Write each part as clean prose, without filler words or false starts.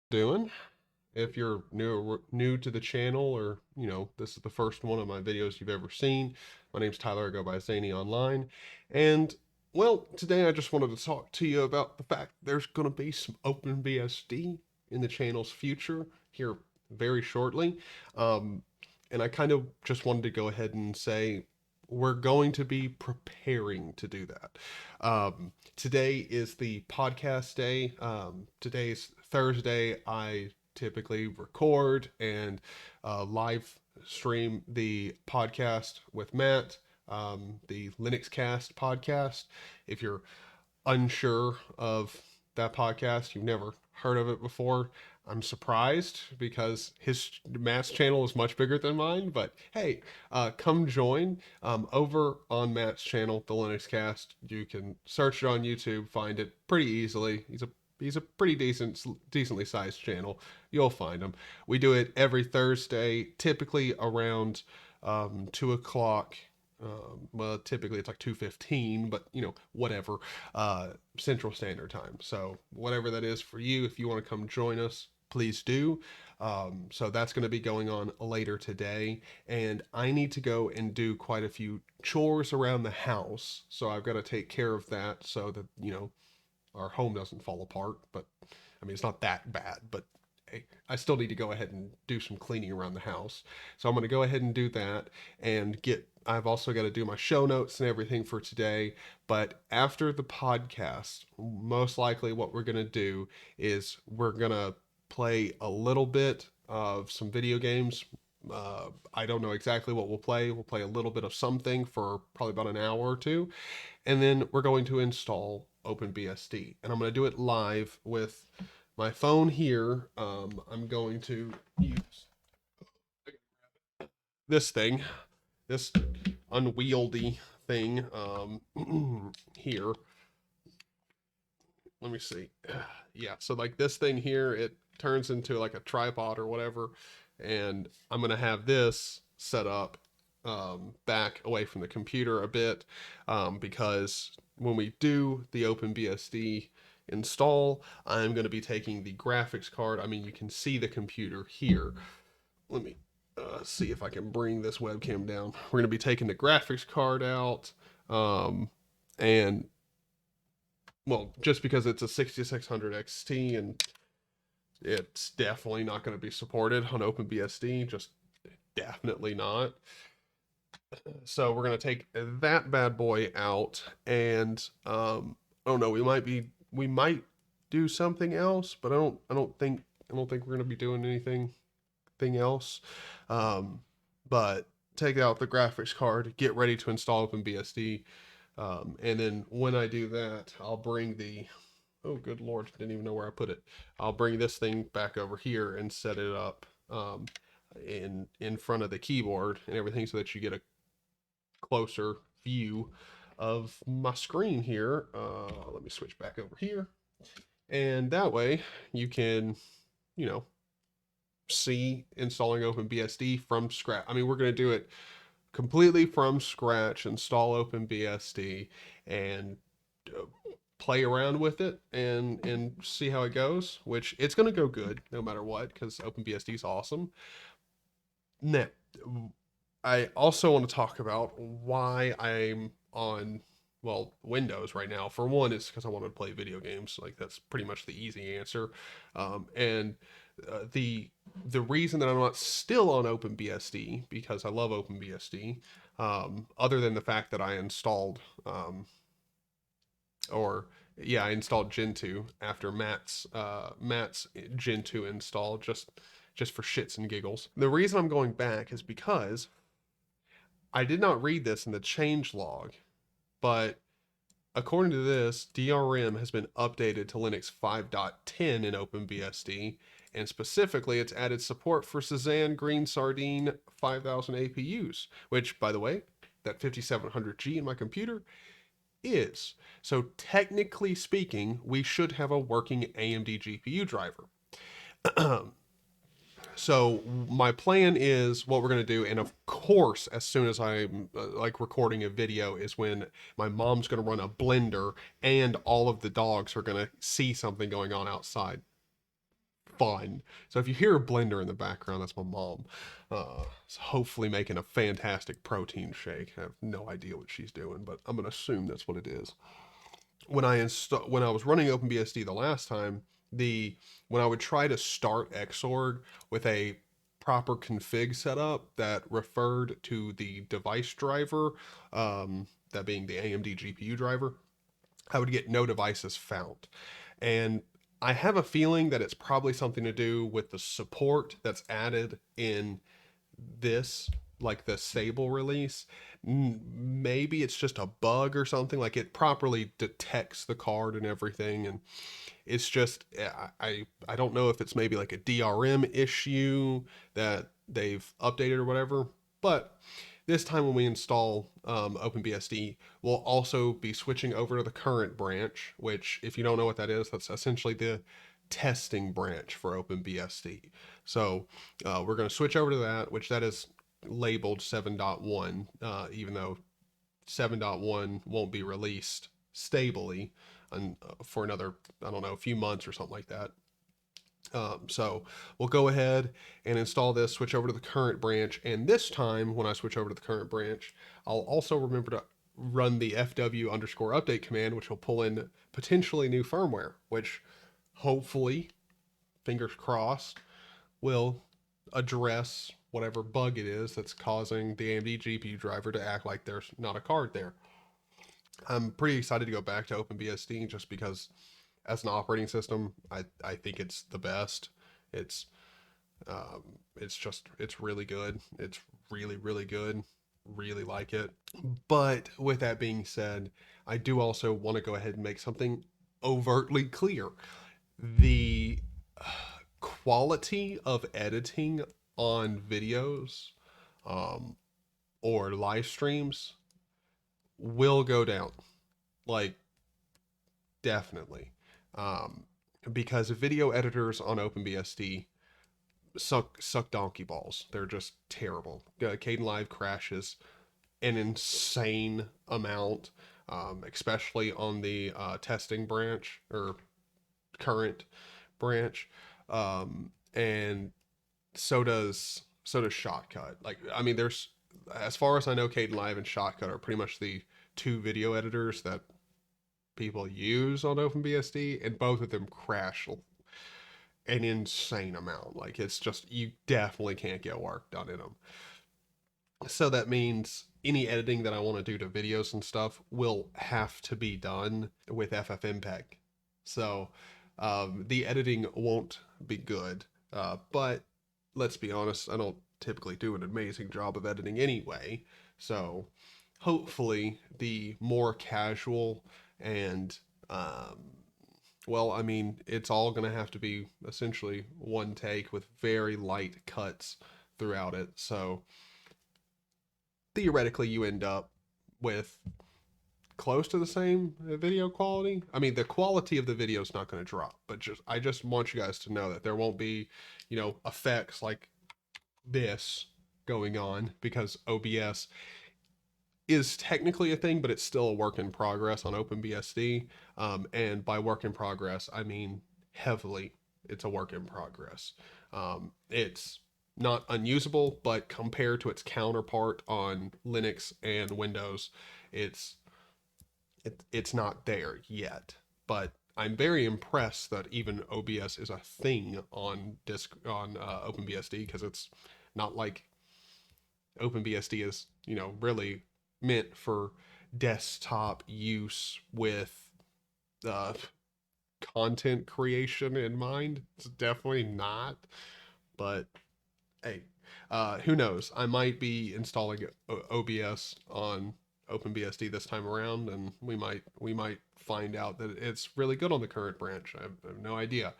Doing. If you're new to the channel, or this is the first one of my videos you've ever seen, my name's Tyler. I go by Zaney online, and well, today I just wanted to talk to you about the fact there's going to be some OpenBSD in the channel's future here very shortly, um, and I kind of just wanted to go ahead and say we're going to be preparing to do that. Today is the podcast day. Today's Thursday. I typically record and live stream the podcast with Matt, the Linux Cast podcast. If you're unsure of that podcast, you've never heard of it before, I'm surprised because Matt's channel is much bigger than mine. But hey, come join over on Matt's channel, the Linux Cast. You can search it on YouTube, find it pretty easily. He's a pretty decently sized channel. You'll find him. We do it every Thursday, typically around 2 o'clock. Well, typically it's like 2:15, but whatever, Central Standard Time. So whatever that is for you, if you want to come join us, please do. So that's going to be going on later today, and I need to go and do quite a few chores around the house. So I've got to take care of that so that our home doesn't fall apart. But I mean, it's not that bad, but hey, I still need to go ahead and do some cleaning around the house. So I'm going to go ahead and do that and I've also got to do my show notes and everything for today. But after the podcast, most likely what we're going to do is we're going to play a little bit of some video games. I don't know exactly what we'll play. We'll play a little bit of something for probably about an hour or two, and then we're going to install OpenBSD, and I'm going to do it live with my phone here. I'm going to use this thing, this unwieldy thing here. Let me see. Yeah, so like this thing here, it turns into like a tripod or whatever, and I'm going to have this set up back away from the computer a bit, because when we do the OpenBSD install, I'm going to be taking the graphics card. I mean, you can see the computer here. Let me see if I can bring this webcam down. We're going to be taking the graphics card out, and well, just because it's a 6600 XT and it's definitely not going to be supported on OpenBSD, just definitely not. So we're gonna take that bad boy out, and I don't know. We might do something else, but I don't think we're gonna be doing anything else. But take out the graphics card, get ready to install OpenBSD, and then when I do that, I'll bring the oh good lord, didn't even know where I put it. I'll bring this thing back over here and set it up in front of the keyboard and everything so that you get a closer view of my screen here. Let me switch back over here. And that way you can, you know, see installing OpenBSD from scratch. I mean, we're going to do it completely from scratch, install OpenBSD and uh, play around with it and see how it goes, which it's going to go good no matter what because OpenBSD is awesome. Now, I also want to talk about why I'm on, well, Windows right now. For one, it's because I want to play video games. Like that's pretty much the easy answer. And the reason that I'm not still on OpenBSD because I love OpenBSD, other than the fact that I installed, or yeah, I installed Gentoo after Matt's Gentoo install just for shits and giggles. The reason I'm going back is because I did not read this in the change log, but according to this, DRM has been updated to Linux 5.10 in OpenBSD, and specifically it's added support for Cezanne Green Sardine 5000 APUs, which, by the way, that 5700G in my computer is. So technically speaking, we should have a working AMD GPU driver. So my plan is what we're going to do, and of course as soon as I'm like recording a video is when my mom's going to run a blender and all of the dogs are going to see something going on outside. fun. So if you hear a blender in the background, that's my mom. So hopefully making a fantastic protein shake. I have no idea what she's doing, but I'm gonna assume that's what it is. When I was running OpenBSD the last time, when I would try to start Xorg with a proper config setup that referred to the device driver, that being the AMD GPU driver, I would get no devices found. And I have a feeling that it's probably something to do with the support that's added in this, like the stable release. Maybe it's just a bug or something, like it properly detects the card and everything, and it's just I don't know if it's maybe like a DRM issue that they've updated or whatever. But this time when we install OpenBSD, we'll also be switching over to the current branch, which, if you don't know what that is, that's essentially the testing branch for OpenBSD. So we're going to switch over to that, which that is labeled 7.1, even though 7.1 won't be released stably for another, I don't know, a few months or something like that. So we'll go ahead and install this, switch over to the current branch, and this time when I switch over to the current branch, I'll also remember to run the fw_update command, which will pull in potentially new firmware, which hopefully, fingers crossed, will address whatever bug it is that's causing the AMD GPU driver to act like there's not a card there. I'm pretty excited to go back to OpenBSD just because as an operating system, I think it's the best. It's it's really good. It's really, really good. Really like it. But with that being said, I do also want to go ahead and make something overtly clear. The quality of editing on videos or live streams will go down. Like, definitely. Because video editors on OpenBSD suck donkey balls. They're just terrible. Kdenlive crashes an insane amount, especially on the testing branch or current branch, and so does Shotcut. Like, I mean, there's, as far as I know, Kdenlive and Shotcut are pretty much the two video editors that people use on OpenBSD, and both of them crash an insane amount. Like, it's just, you definitely can't get work done in them. So that means any editing that I want to do to videos and stuff will have to be done with FFmpeg. So the editing won't be good, but let's be honest, I don't typically do an amazing job of editing anyway. So hopefully the more casual and well, I mean, it's all going to have to be essentially one take with very light cuts throughout it. So theoretically, you end up with close to the same video quality. I mean, the quality of the video is not going to drop, but I just want you guys to know that there won't be, you know, effects like this going on, because OBS is technically a thing, but it's still a work in progress on OpenBSD. And by work in progress, I mean heavily it's a work in progress. It's not unusable, but compared to its counterpart on Linux and Windows, it's not there yet. But I'm very impressed that even OBS is a thing on OpenBSD, because it's not like OpenBSD is, you know, really meant for desktop use with content creation in mind. It's definitely not. But hey, who knows? I might be installing OBS on OpenBSD this time around, and we might find out that it's really good on the current branch. I have no idea.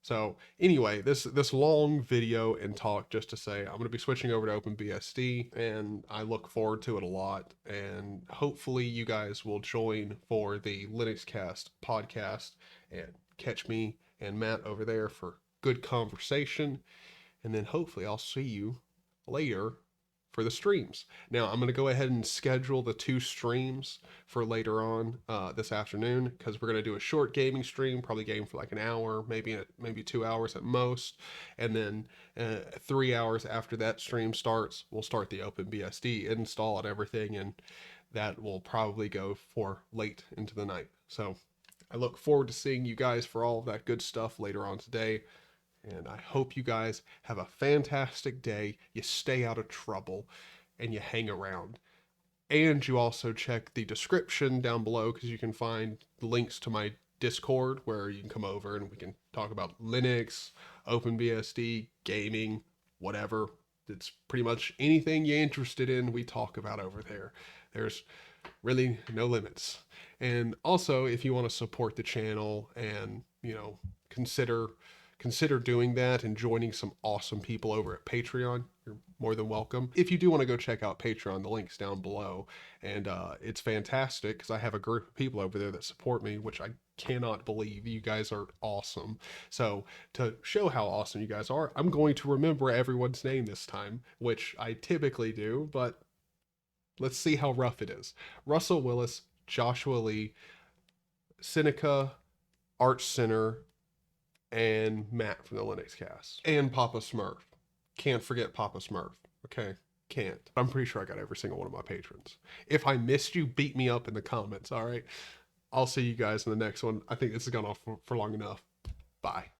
So anyway, this long video and talk just to say I'm going to be switching over to OpenBSD, and I look forward to it a lot. And hopefully you guys will join for the Linux Cast podcast and catch me and Matt over there for good conversation. And then hopefully I'll see you later for the streams. Now I'm going to go ahead and schedule the 2 streams for later on this afternoon, because we're going to do a short gaming stream, probably game for like an hour, maybe 2 hours at most, and then 3 hours after that stream starts, we'll start the OpenBSD install and everything, and that will probably go for late into the night. So I look forward to seeing you guys for all of that good stuff later on today. And I hope you guys have a fantastic day. You stay out of trouble and you hang around. And you also check the description down below, because you can find links to my Discord where you can come over and we can talk about Linux, OpenBSD, gaming, whatever. It's pretty much anything you're interested in, we talk about over there. There's really no limits. And also, if you want to support the channel and, you know, consider doing that and joining some awesome people over at Patreon, you're more than welcome. If you do want to go check out Patreon, the link's down below. And it's fantastic because I have a group of people over there that support me, which I cannot believe. You guys are awesome. So to show how awesome you guys are, I'm going to remember everyone's name this time, which I typically do, but let's see how rough it is. Russell Willis, Joshua Lee, Seneca, Arch Center, and Matt from the Linux Cast. And Papa Smurf. Can't forget Papa Smurf. Okay? Can't. I'm pretty sure I got every single one of my patrons. If I missed you, beat me up in the comments, alright? I'll see you guys in the next one. I think this has gone off for long enough. Bye.